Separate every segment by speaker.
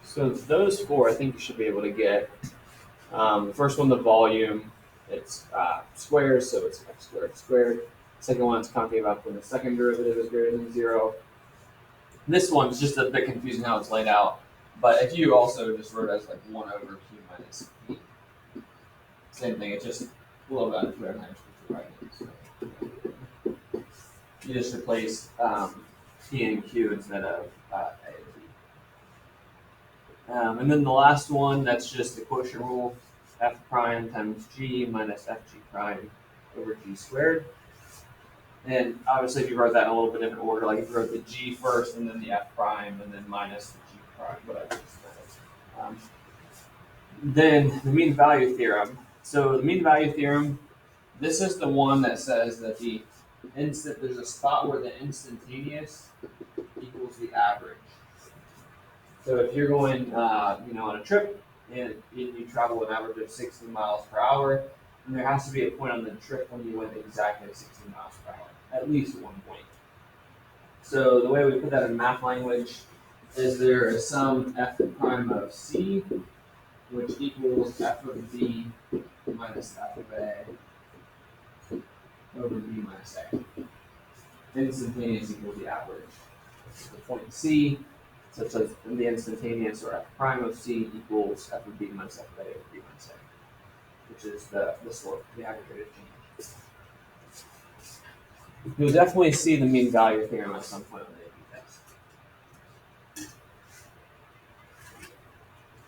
Speaker 1: So those four, I think you should be able to get. The first one, the volume, it's squares, so it's x squared squared. Second one, it's concave up when the second derivative is greater than zero. This one's just a bit confusing how it's laid out, but if you also just wrote it as like 1 over q minus p, same thing, it's just a little bit unfair times with the right hand. So you just replace p and q instead of a and b. And then the last one, that's just the quotient rule, f prime times g minus fg prime over g squared. And obviously, if you wrote that in a little bit different order, like if you wrote the g first and then the f prime and then minus the g prime, whatever. Then the mean value theorem. So the mean value theorem, this is the one that says that there's a spot where the instantaneous equals the average. So if you're going, on a trip and you travel an average of 60 miles per hour, then there has to be a point on the trip when you went exactly 60 miles per hour, at least one point. So the way we put that in math language is there is some f prime of c, which equals f of b minus f of a over b minus a. Instantaneous equals the average. The point c, such as the instantaneous or f prime of c equals f of b minus f of a over b minus a, which is the slope, the aggregated change. You'll definitely see the mean value theorem at some point on the AP test.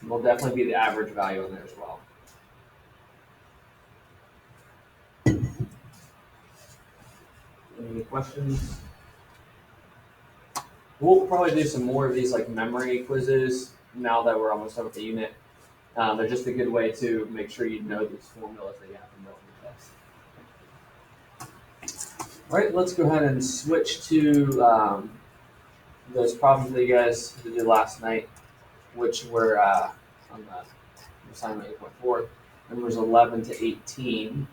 Speaker 1: Will definitely be the average value in there as well. Any questions? We'll probably do some more of these like memory quizzes now that we're almost done with the unit. They're just a good way to make sure you know these formulas that you have to know in the test. All right, let's go ahead and switch to those problems that you guys did last night, which were on the assignment 8.4, numbers 11 to 18.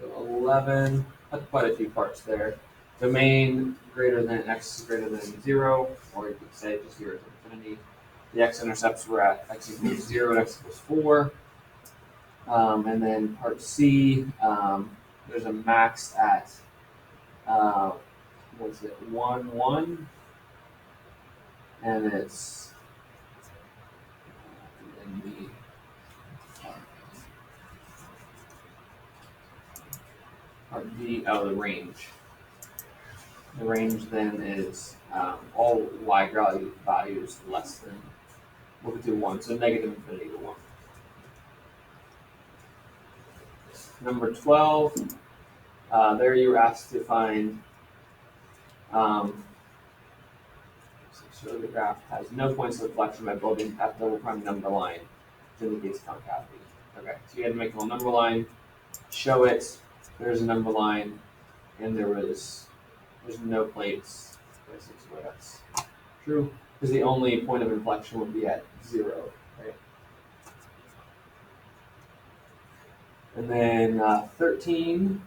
Speaker 1: So 11, had quite a few parts there. Domain greater than x is greater than 0, or you could say just 0 to infinity. The x-intercepts were at x equals 0 and x equals 4. And then part C, there's a max at, 1, 1. And it's in the part D, the range. The range then is all y values less than, we'll do 1, so negative infinity to 1. Number 12, there you were asked to find, so the graph has no points of inflection by building at double prime number line, which indicates concavity. Okay, so you had to make a little number line, show it, there's a number line, and there's no plates. Basically, that's true, because the only point of inflection would be at 0, right? And then 13,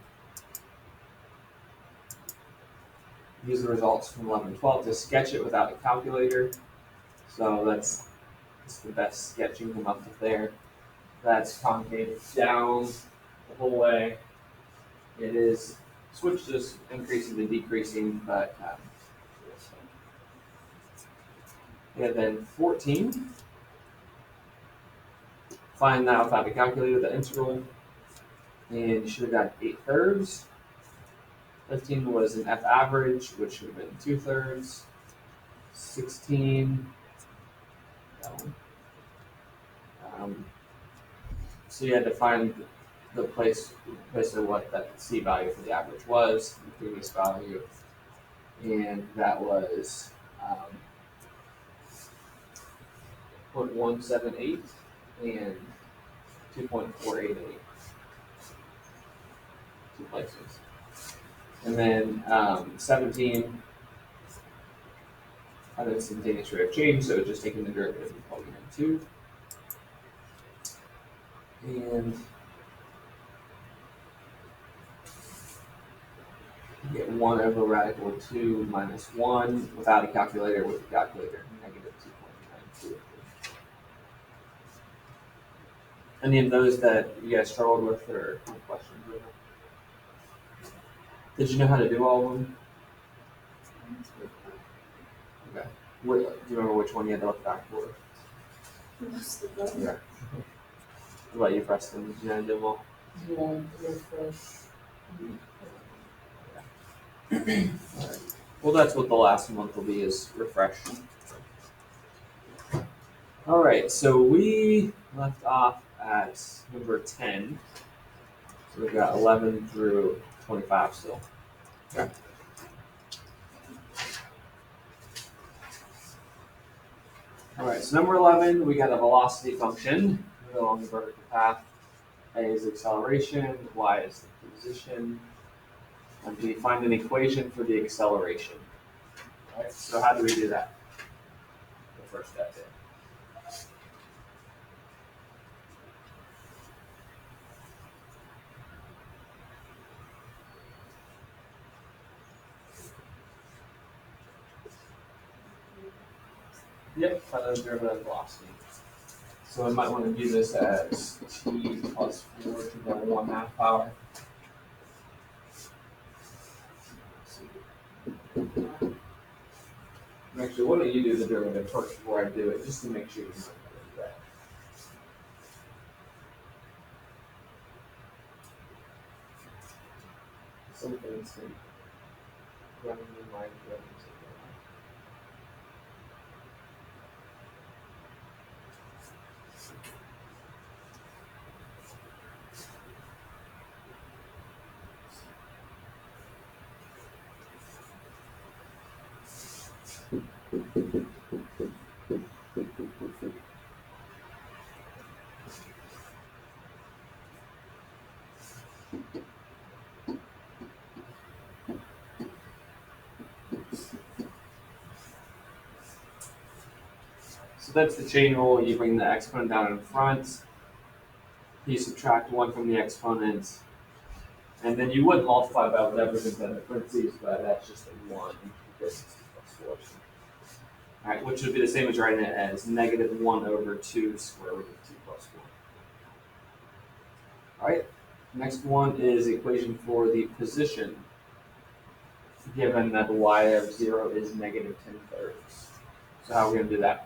Speaker 1: use the results from 11 and 12 to sketch it without a calculator. So that's the best sketch you can come up with there. That's concave down the whole way. It is switched to increasing to decreasing, but and then 14. Find that without a calculator, the integral, and you should have got 8/3. 15 was an f average, which should have been 2/3. 16. That one. So you had to find the place of what that c value for the average was, the previous value, and that was 0.178 and 2.488. 2 places. And then 17 had an instantaneous rate of change, so just taking the derivative and plugging in 2. And You get 1 over radical 2 minus 1 without a calculator, with a calculator, negative 2.92. Any of those that you guys struggled with or any questions with? Did you know how to do all of them? Okay. Do you remember which one you had to look back for?
Speaker 2: Most of them.
Speaker 1: Yeah. What about you, Preston? Did you know how to do them all?
Speaker 2: Yeah, refresh.
Speaker 1: Alright. Well, that's what the last month will be, is refresh. Alright, so we left off at number 10. So we've got 11 through 25 still. Okay. Alright, so number 11, we got a velocity function along the vertical path. A is acceleration, y is the position, and we find an equation for the acceleration. Alright, so how do we do that? The first step there. Yep, final derivative of velocity. So I might want to do this as t plus 4 to the 1/2 power. Actually, why don't you do the derivative first before I do it, just to make sure you know how to do that. Something's running in my brain. So that's the chain rule. You bring the exponent down in front, you subtract 1 from the exponent, and then you would multiply by whatever's in the parentheses, but that's just a 1 because it's 2 plus 4. Alright, which would be the same as writing it as negative 1 over 2 square root of 2 plus 4. Alright, next one is the equation for the position, given that the y of 0 is negative 10/3. So how are we going to do that?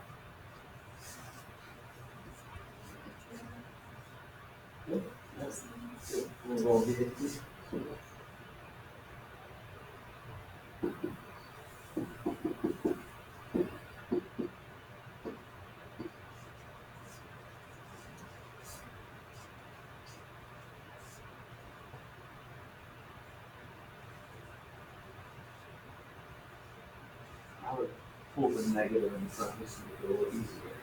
Speaker 1: I would pull the negative in front just to make it a little easier.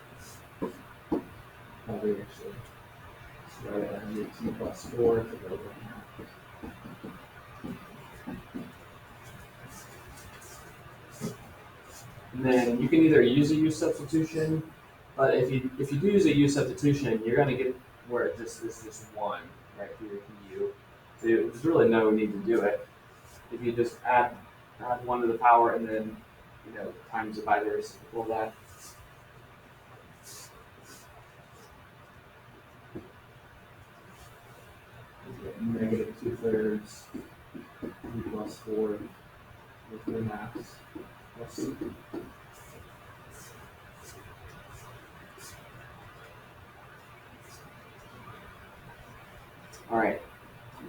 Speaker 1: Probably actually. So write it as 2 plus 4 to go over. And then you can either use a U substitution, but if you do use a U substitution, you're gonna get where it just is just 1 right here to U. So there's really no need to do it. If you just add 1 to the power and then times it by the reciprocal of that. You get negative 2/3 U plus 4 with 3/2 plus C. All right,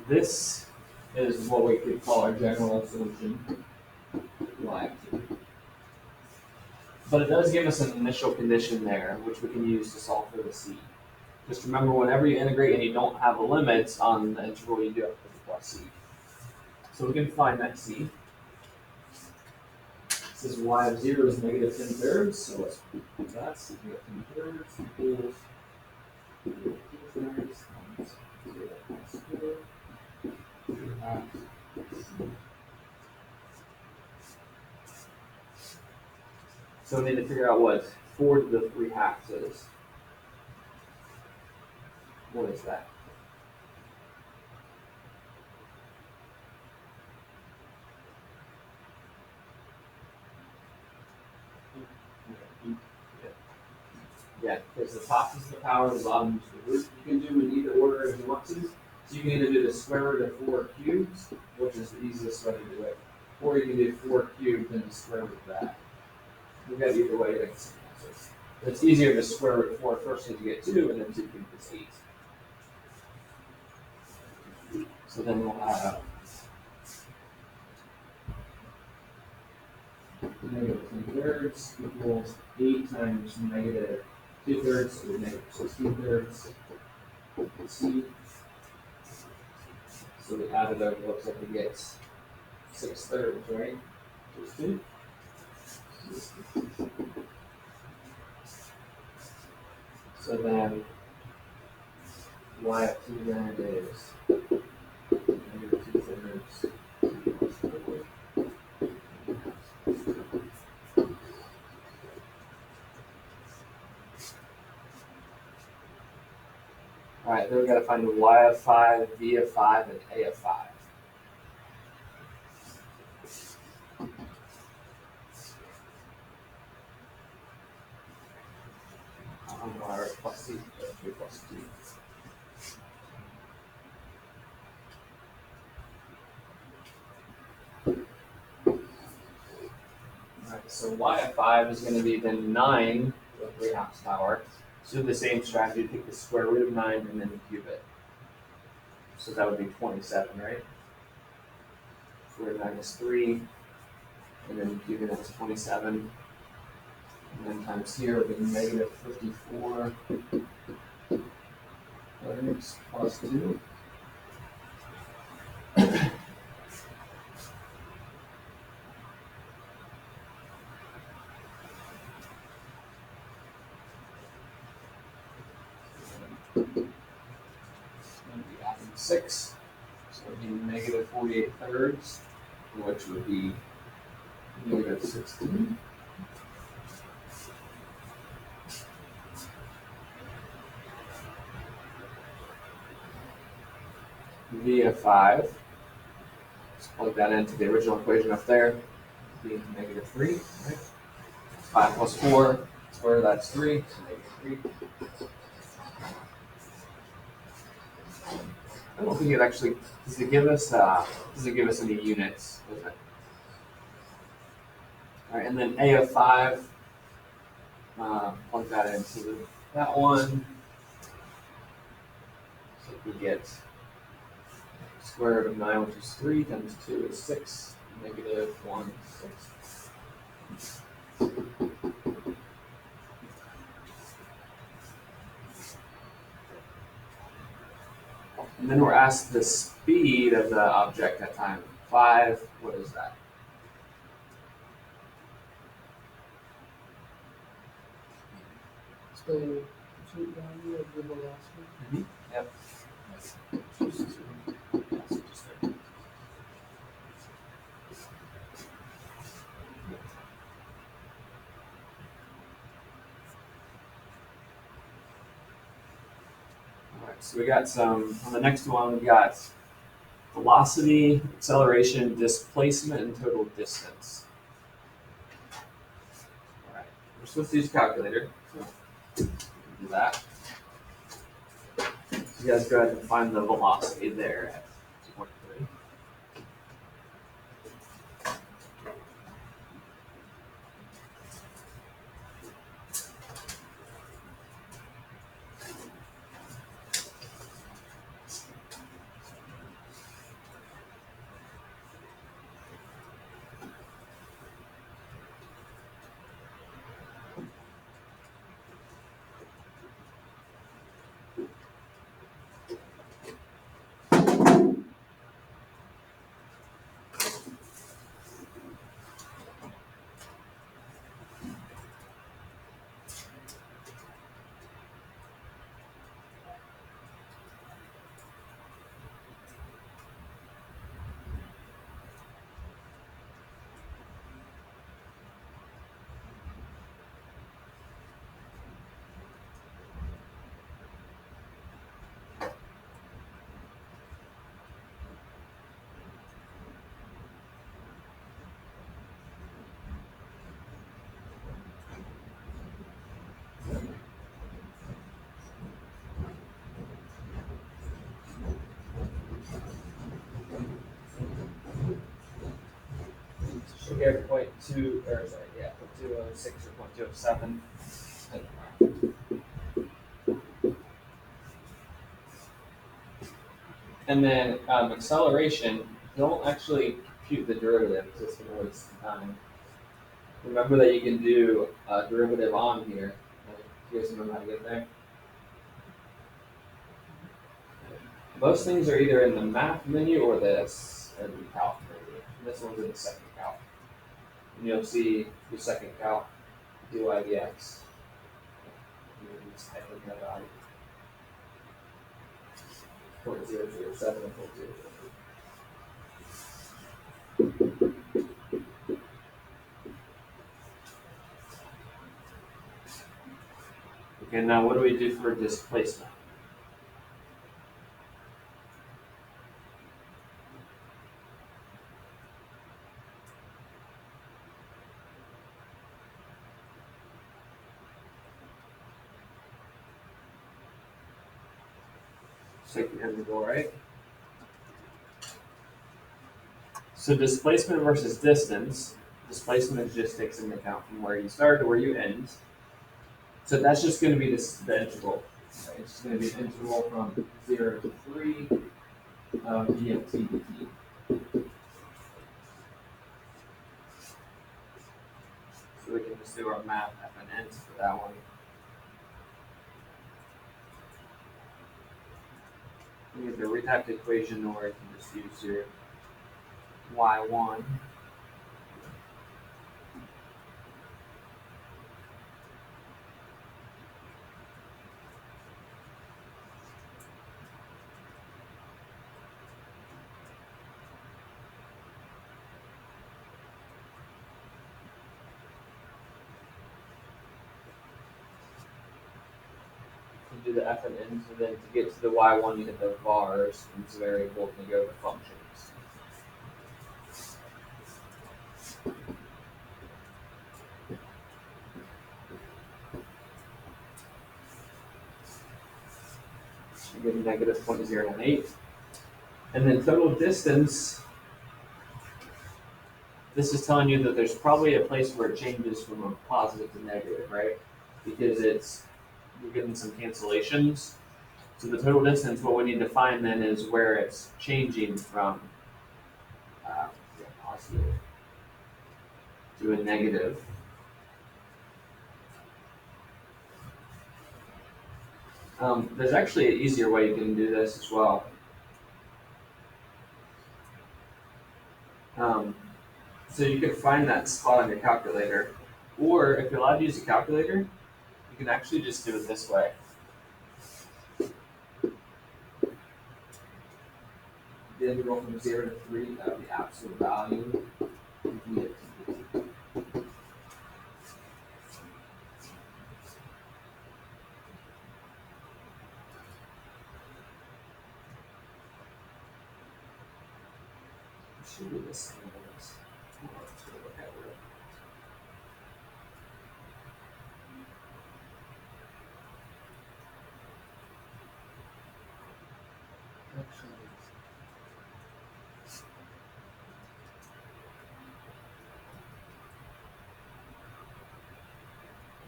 Speaker 1: this is what we could call our general solution, y2. But it does give us an initial condition there, which we can use to solve for the c. Just remember, whenever you integrate and you don't have the limits on the integral, you do have to put the plus c. So we can find that c. This is y of 0 is negative 10/3, so let's put that. So negative 10/3 equals negative 2/3 times 0 plus 4. So we need to figure out what 4 to the 3/2 is. What is that? Yeah, because the top is the power, the bottom is the root. You can do in either order if you want to. So you can either do the square root of 4 cubes, which is the easiest way to do it, or you can do 4 cubed and the square root of that. We've got either way to get the same answers. It's easier to square root 4 first because you get 2, and then 2 cubed is 8. So then we'll have negative 2/3 equals 8 times negative 2/3, so negative 16/3. C. So we add it over, looks like we get 6/3, right? Just 2. So then y of 2 then is negative 2/3. Alright, then we gotta find y of 5, v of 5, and a of 5. Y plus c, 3 plus 2. Alright, so y of 5 is going to be then 9 to the 3/2 power. So the same strategy, take the square root of 9 and then cube it. So that would be 27, right? Square root of 9 is 3, and then cube it is 27. And then times here would be negative 54 thirds plus 2. And be adding 6, so it would be negative 48 thirds, which would be negative 16. V of 5, let's plug that into the original equation up there, being negative 3, right? 5 plus 4, square root of that's 3, so negative 3. I don't think it actually, does it give us any units with it? Alright, and then a of 5, plug that into that one. So we get square root of 9, which is 3, times 2 is 6, negative 1, 6. And then we're asked the speed of the object at time 5. What is that?
Speaker 3: The absolute value of the velocity.
Speaker 1: Yep. Alright, so we got some, on the next one, we got velocity, acceleration, displacement, and total distance. Alright, we're supposed to use a calculator, so we can do that. So you guys go ahead and find the velocity there at 2.3. here, 0.2, or sorry, yeah, 0.206 or 0.207. And then acceleration, don't actually compute the derivative because it's going to waste some time. Remember that you can do a derivative on here. You guys remember how to get there? Most things are either in the math menu or the calc menu. This one's in the second calc. And you'll see the second calc, dy dx. You can just type in that value. 0.007 and 0.008. Okay, now what do we do for displacement? Take the integral, right? So displacement versus distance. Displacement just takes into account from where you start to where you end. So that's just going to be the integral. Right? It's just going to be an integral from 0 to 3 of d of t dt. So we can just do our math f and n's for that one. You can either retype the equation or you can just use your y1. Do the f and n's, and then to get to the y1 you hit the vars, and it's variable, and you go to functions. You get negative 0.098. And then total distance, this is telling you that there's probably a place where it changes from a positive to negative, right? Because you're getting some cancellations. So the total distance, what we need to find then is where it's changing from positive to a negative. There's actually an easier way you can do this as well. So you can find that spot on your calculator, or if you're allowed to use a calculator, you can actually just do it this way. The integral from 0 to 3 of the absolute value of d of t dt. Should be the same as let's go look at it.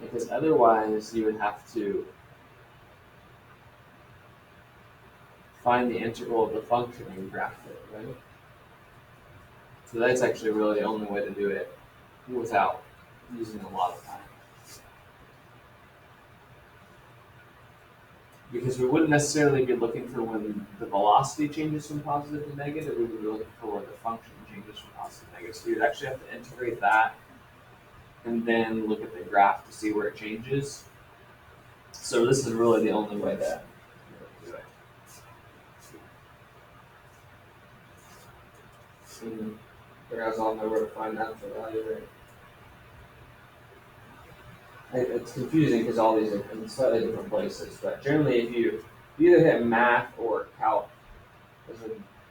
Speaker 1: Because otherwise you would have to find the integral of the function and graph it, right? So that's actually really the only way to do it without using a lot of time. Because we wouldn't necessarily be looking for when the velocity changes from positive to negative, we would be looking for where the function changes from positive to negative. So you'd actually have to integrate that and then look at the graph to see where it changes. So this is really the only way to do it. And you guys all know where to find that for value, right? It's confusing because all these are in slightly different places, but generally if you either hit math or calc, is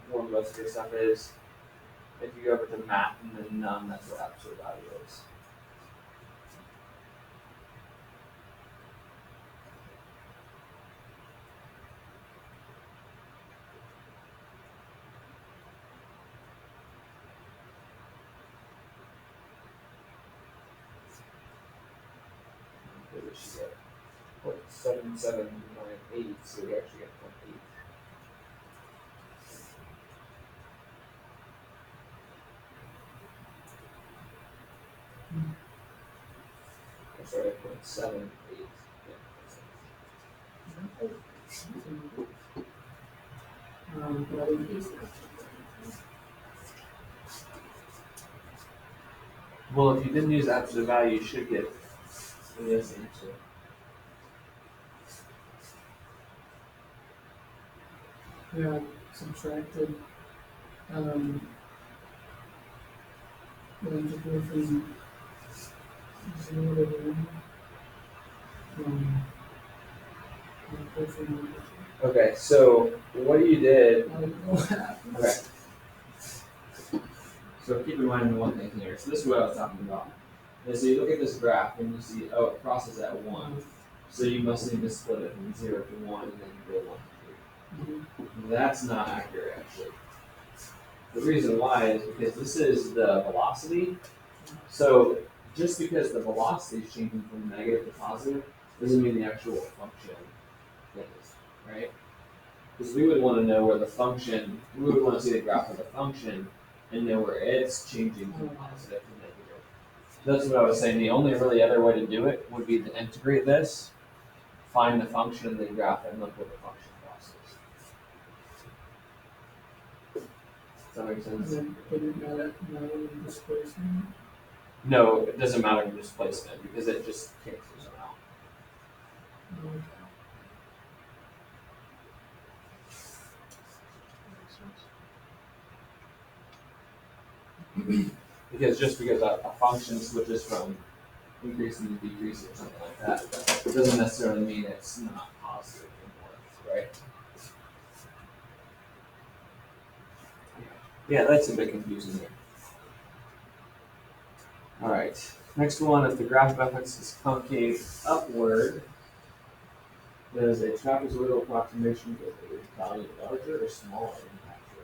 Speaker 1: where most of your stuff is. If you go over to math and then none, that's what absolute value is. we should get 0.7798, so we actually get 0.8. I'm sorry, 0.78.
Speaker 3: But I think
Speaker 1: Well, if you didn't use absolute value, you should get this answer.
Speaker 3: yeah, subtracted, going to go from 0 to 1. Go from
Speaker 1: Okay, so what you did,
Speaker 3: I don't know what happened.
Speaker 1: okay. So keep in mind one thing here. So this is what I was talking about. And so you look at this graph and you see, oh, it crosses at 1. So you must need to split it from 0 to 1 and then go 1 to 3. That's not accurate, actually. The reason why is because this is the velocity. So just because the velocity is changing from negative to positive doesn't mean the actual function is, right? Because we would want to know where the function, we would want to see the graph of the function and know where it's changing from positive to negative. That's what I was saying. The only really other way to do it would be to integrate this, find the function in the graph, and look what the function crosses. Does that make sense?
Speaker 3: Then didn't matter in displacement.
Speaker 1: No, it doesn't matter in displacement because it just cancels it out. Because just because a function switches from increasing to decreasing or something like that, it doesn't necessarily mean it's not positive anymore, right? Yeah, that's a bit confusing there. All right, next one, if the graph of f(x) is concave upward, does a trapezoidal approximation give a value larger or smaller than the actual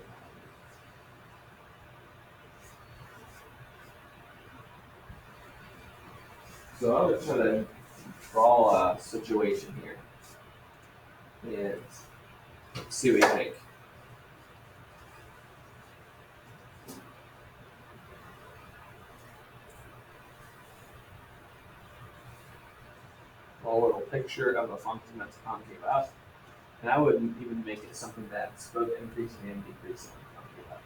Speaker 1: value? So I would try to draw a situation here and see what you think. A little picture of a function that's concave up, and I would even make it something that's both increasing and decreasing concave up.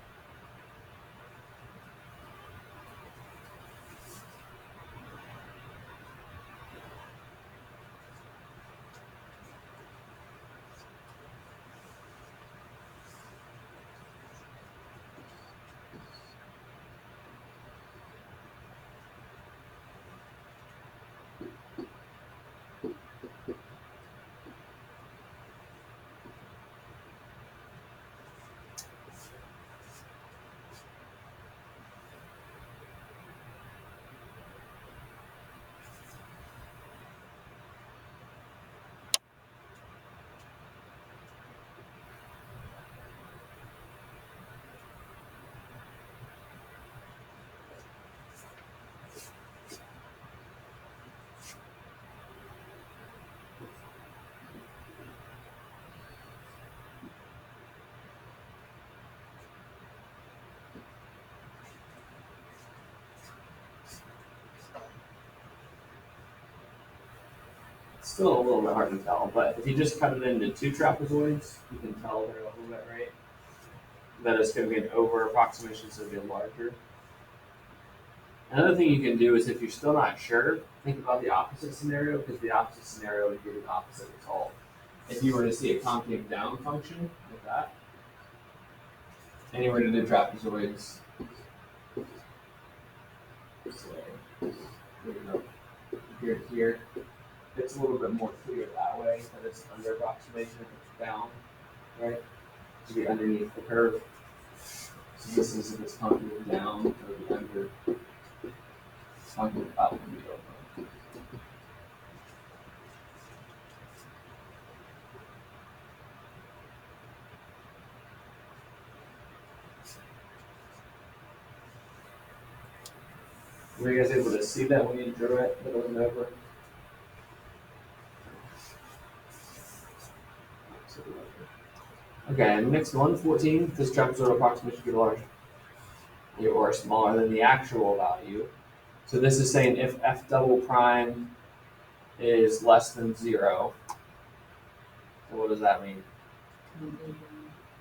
Speaker 1: It's still a little bit hard to tell, but if you just cut it into two trapezoids, you can tell they're a little bit right. That it's going to be an over approximation, so it'll be larger. Another thing you can do is if you're still not sure, think about the opposite scenario, because the opposite scenario would give you the opposite result. If you were to see a concave down function like that, and you were to do trapezoids, this way, here to here, it's a little bit more clear that way, that it's under approximation if it's down, right? To be underneath the curve. So this is if it's concave down, it would be under. Concave up would be over. Were you guys able to see that when you drew it, that it was over? Okay, and the next one, 14, does trapezoidal approximation be larger or smaller than the actual value? So this is saying if f double prime is less than 0, so what does that mean?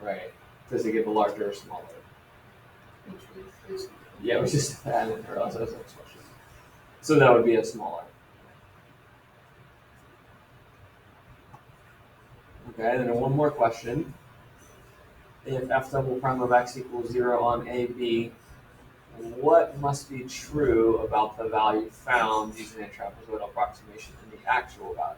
Speaker 1: Right. Does it give a larger or smaller? Yeah, we just I didn't realize that was the next question. So that would be a smaller. Okay, then one more question. If f double prime of x equals 0 on AB, what must be true about the value found using a trapezoidal approximation in the actual value?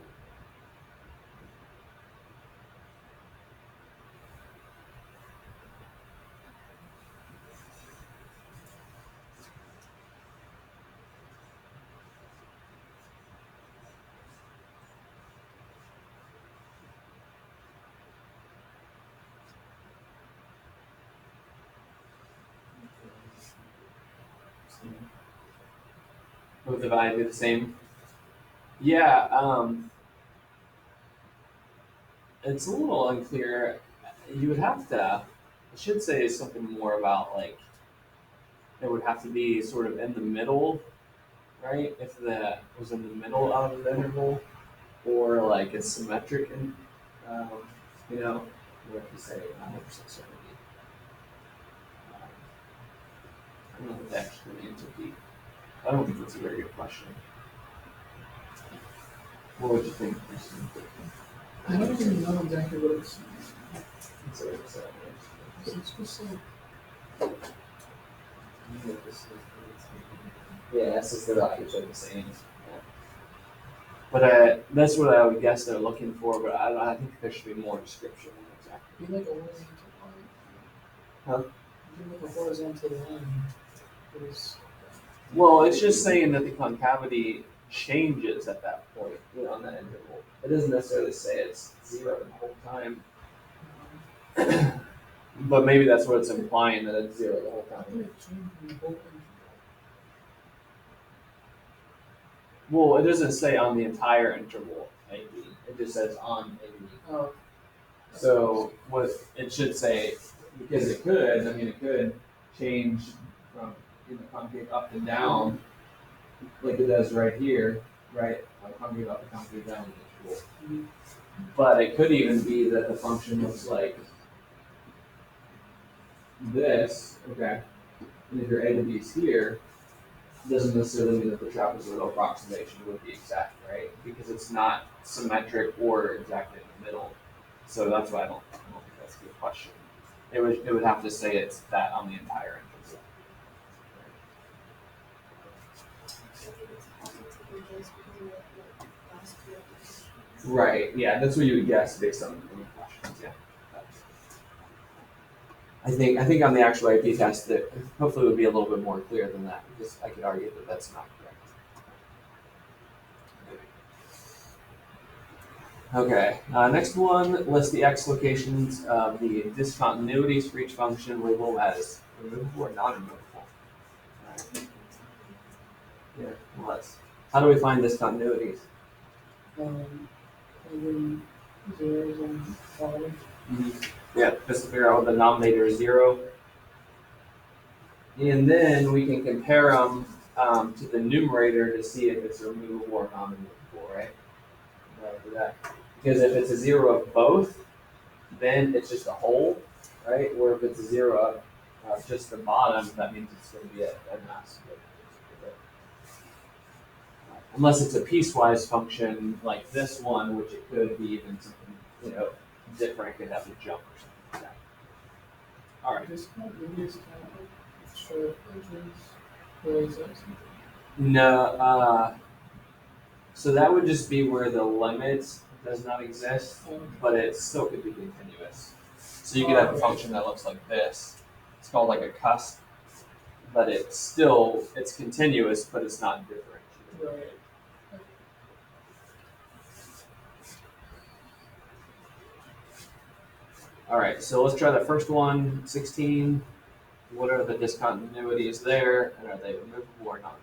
Speaker 1: Would the value be the same? Yeah, it's a little unclear. You would have to, it should say something more about like, it would have to be sort of in the middle, right? If the was in the middle of the interval, or like it's symmetric and, you know, what if you say 100% certainty? I don't know if that's actually the answer be. I don't think that's a very good question. What would you think, Kristen?
Speaker 3: I don't even know exactly what it's.
Speaker 1: So it's,
Speaker 3: It's just like
Speaker 1: yeah, this is the values are the same. Yeah. But that's what I would guess they're looking for, but I think there should be more description than exactly.
Speaker 3: be like a horizontal line.
Speaker 1: Huh?
Speaker 3: Be like a horizontal line. It is.
Speaker 1: Well, it's just saying that the concavity changes at that point, on that interval. It doesn't necessarily say it's 0 the whole time. But maybe that's what it's implying, that it's 0 the whole
Speaker 3: I think
Speaker 1: time.
Speaker 3: it changed in the whole interval.
Speaker 1: Well, it doesn't say on the entire interval AB. It just says on AB.
Speaker 3: Oh.
Speaker 1: So what it should say, because it could, it could change from the concave up and down, like it does right here, right? Like concave up and concave down in the interval. But it could even be that the function looks like this, okay? And if your A to B is here, doesn't necessarily mean that the trapezoidal approximation would be exact, right? Because it's not symmetric or exactly in the middle. So that's why I don't think that's a good question. It would have to say it's that on the entire interval. Right, yeah, that's what you would guess based on the questions, yeah. I think on the actual AP test, it hopefully would be a little bit more clear than that, because I could argue that that's not correct. Okay, next one, list the x locations of the discontinuities for each function, label as removable or non-removable. Right. Yeah, well, how do we find discontinuities?
Speaker 3: Maybe zeros on bottom.
Speaker 1: Yeah, just to figure out what the denominator is 0. And then we can compare them to the numerator to see if it's removable or non-removable, right? Do that. Because if it's a 0 of both, then it's just a whole, right? Or if it's a 0 of just the bottom, that means it's going to be a mass. Unless it's a piecewise function like this one, which it could be even something, different. It could have a jump or something like that. All right.
Speaker 3: Discontinuities count with short edges. Or is that something?
Speaker 1: No, so that would just be where the limit does not exist, but it still could be continuous. So you could have a function that looks like this. It's called like a cusp, but it's continuous, but it's not differentiable.
Speaker 3: Right.
Speaker 1: All right, so let's try the first one, 16. What are the discontinuities there, and are they removable or not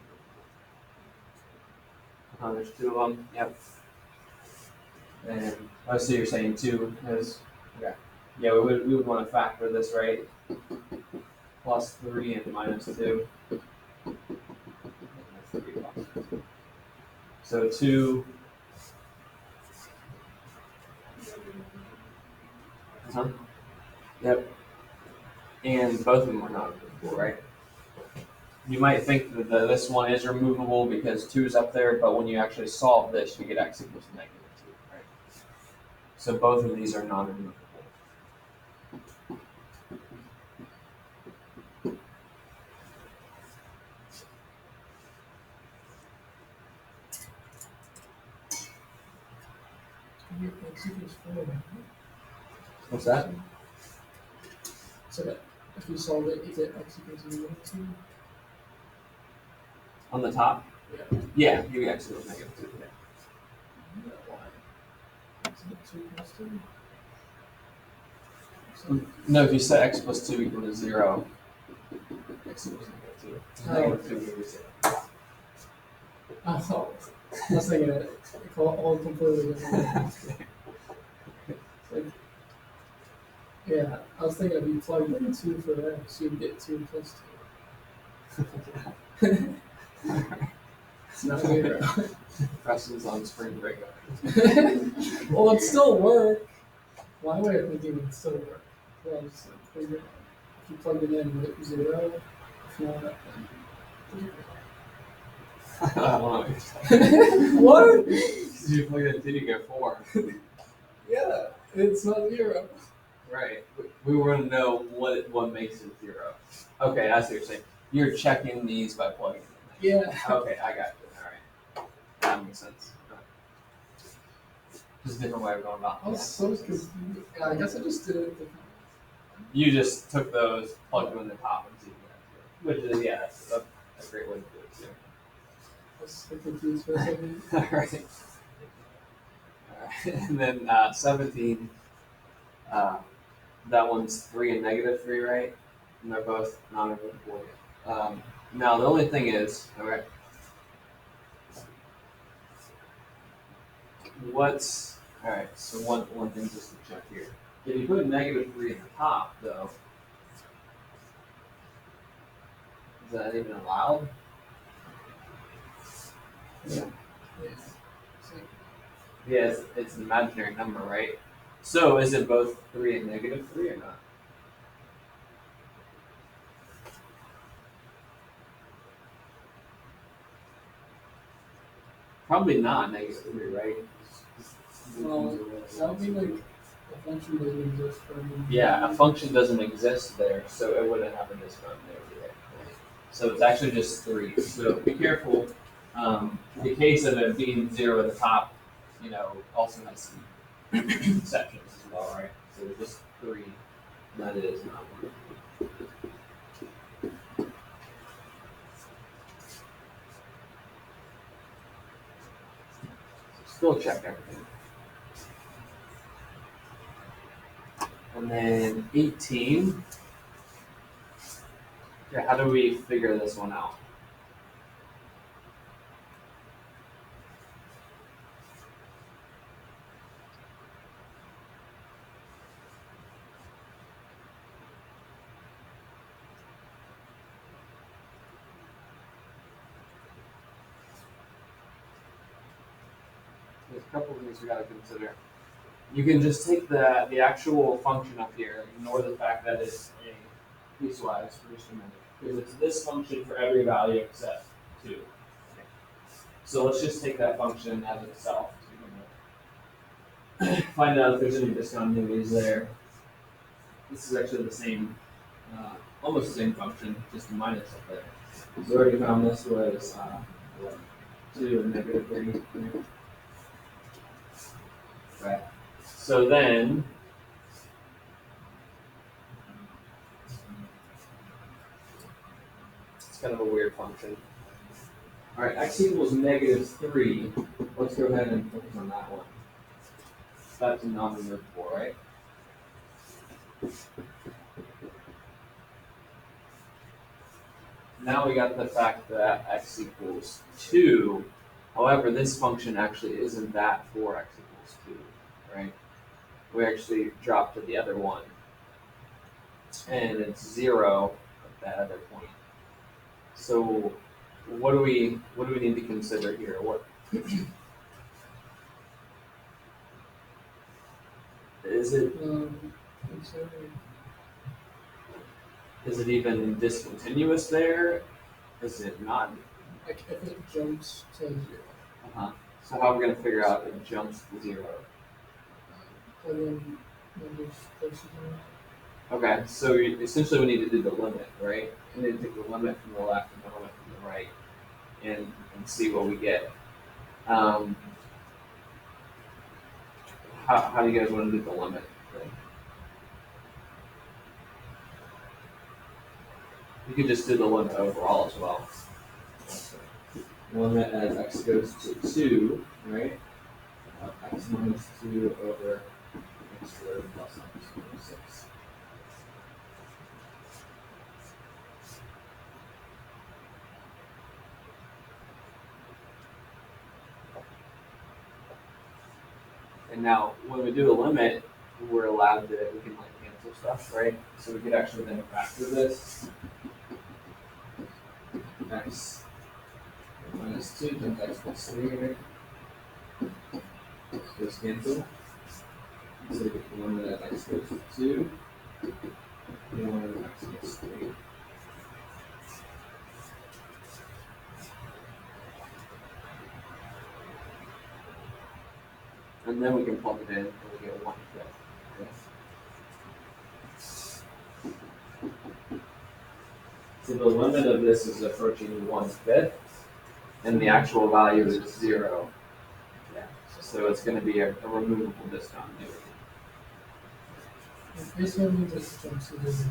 Speaker 1: removable? There's 2 of them. Yep. And so you're saying 2 is okay. Yeah, we would want to factor this, right? Plus 3 and minus 2. So 2. Uh-huh. Yep. And both of them are not removable, right? You might think that this one is removable because 2 is up there, but when you actually solve this, you get x equals -2, right? So both of these are non-removable.
Speaker 3: You get x equals 4, right?
Speaker 1: What's that?
Speaker 3: So that if you solve it, you get x equals -2.
Speaker 1: On the top?
Speaker 3: Yeah.
Speaker 1: Yeah, you get x equals -2. Yeah.
Speaker 3: Why? X equals 2 plus 2.
Speaker 1: No, if you set x plus 2 equal to 0, x equals -2.
Speaker 3: Oh.
Speaker 1: -2 equals 0.
Speaker 3: Oh, I was thinking it all completely different. Like, yeah, I was thinking if you plugged in 2 for x, you'd get 2 plus 2. It's not 0.
Speaker 1: Preston's on spring break.
Speaker 3: Well, it'd still work. My way of thinking would still work. Well, just like figure it out. If you plug it in, would it be 0? If not, then.
Speaker 1: I don't know what you're saying.
Speaker 3: What?
Speaker 1: Because you plug it in 2, you get 4.
Speaker 3: Yeah, it's not 0.
Speaker 1: Right. We want to know what makes it 0. Okay, I see what you're saying. You're checking these by plugging in.
Speaker 3: Yeah.
Speaker 1: Okay, I got you. All right. That makes sense. Okay. Just a different way of going about
Speaker 3: I was
Speaker 1: it.
Speaker 3: so confused. Yeah, I guess I just did it differently.
Speaker 1: You just took those, plugged them in the top, and see what you got. Which is, yeah, that's a great way to do it, too.
Speaker 3: I was so confused for a second.
Speaker 1: All right. All right. And then 17. That one's 3 and -3, right? And they're both non-removable. Now the only thing is, all right, what's all right? So one thing just to check here. If you put -3 in the top, though, is that even allowed?
Speaker 3: Yeah. Yeah. So,
Speaker 1: Yeah, it's an imaginary number, right? So is it both 3 and -3 or not? Probably not -3, right?
Speaker 3: well, that would be like a function doesn't exist for me.
Speaker 1: Yeah, a function doesn't exist there, so it wouldn't have a discount there either. So it's actually just 3. So be careful. The case of it being 0 at the top, also has some exceptions as well, right? So it's just 3, and that is not 1. Still check everything. And then 18. Okay, how do we figure this one out? There's a couple of things we got to consider. You can just take the actual function up here, ignore the fact that it's a piecewise for just a minute, because it's this function for every value except 2. So let's just take that function as itself. Find out if there's any discontinuities there. This is actually the same, almost the same function, just a minus up there. So we already found this was 2 and -3. Right. So then, it's kind of a weird function. All right, x equals -3. Let's go ahead and focus on that one. That's a non-removable, right? Now we got the fact that x equals 2. However, this function actually isn't that for x equals 2, right? we actually drop to the other one. And it's 0 at that other point. So what do we need to consider here? What is it?
Speaker 3: So
Speaker 1: Is it even discontinuous there? Is it not?
Speaker 3: I think it jumps to 0.
Speaker 1: Uh-huh. So how are we gonna figure out it jumps to 0?
Speaker 3: And then numbers closer to
Speaker 1: Okay, so essentially we need to do the limit, right? We need to take the limit from the left and the limit from the right, and see what we get. How do you guys want to do the limit? You could just do the limit overall as well. Limit as x goes to 2, right? X minus 2 over x squared plus x equals 6. And now, when we do the limit, we're allowed to, we can like cancel stuff, right? So we could actually then factor this. X minus 2 times x plus 3, right? Just cancel. So we get the limit at x goes to 2. The limit at x plus 3. And then we can plug it in and we get 1/5. So the limit of this is approaching 1/5, and the actual value is 0. Yeah. So it's going to be a removable discontinuity.
Speaker 3: This one means it jumps to 0.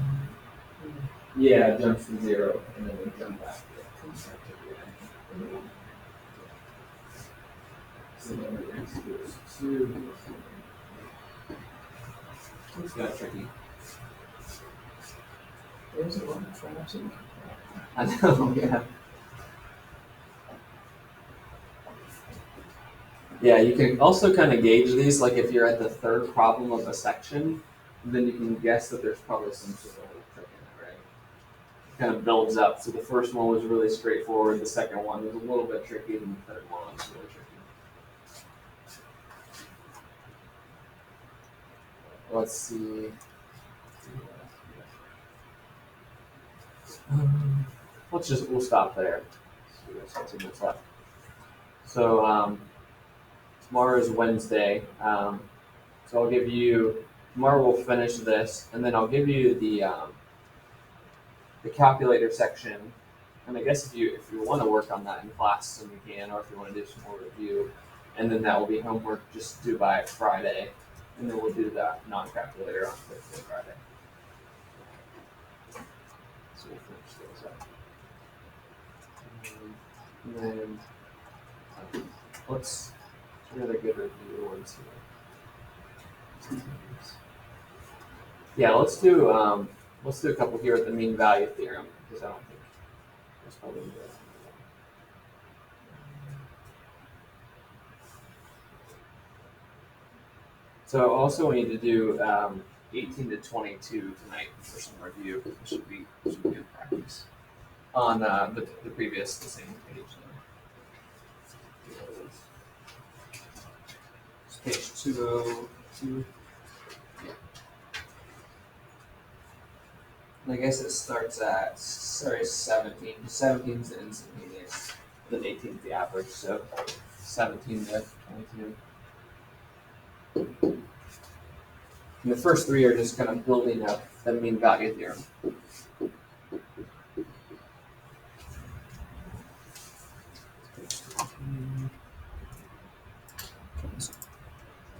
Speaker 1: Yeah, it jumps to 0, and then we jump back to the end. So then the x goes to 2. It's kind of tricky.
Speaker 3: There's a lot of traps in there.
Speaker 1: I know, yeah. Yeah, you can also kind of gauge these, like if you're at the third problem of a section, then you can guess that there's probably some sort of trick in it, right? It kind of builds up. So the first one was really straightforward, the second one was a little bit tricky, and the third one was really tricky. Let's see. We'll stop there. So we got 2 minutes left. So tomorrow is Wednesday. So I'll give you, tomorrow we'll finish this, and then I'll give you the calculator section. And I guess if you want to work on that in class, then you can, or if you want to do some more review, and then that will be homework just due by Friday, and then we'll do that non-calculator on Thursday, Friday. So we'll finish those up. And then let's really good review ones here. Yeah, let's do a couple here with the mean value theorem, because I don't think that's probably good. So also we need to do 18 to 22 tonight for some review. It should be good practice on the previous, the same page. It's page 202. And I guess it starts at 17. 17 is the instantaneous, then 18 is the average. So 17 to 22. And the first 3 are just kind of building up the mean value theorem.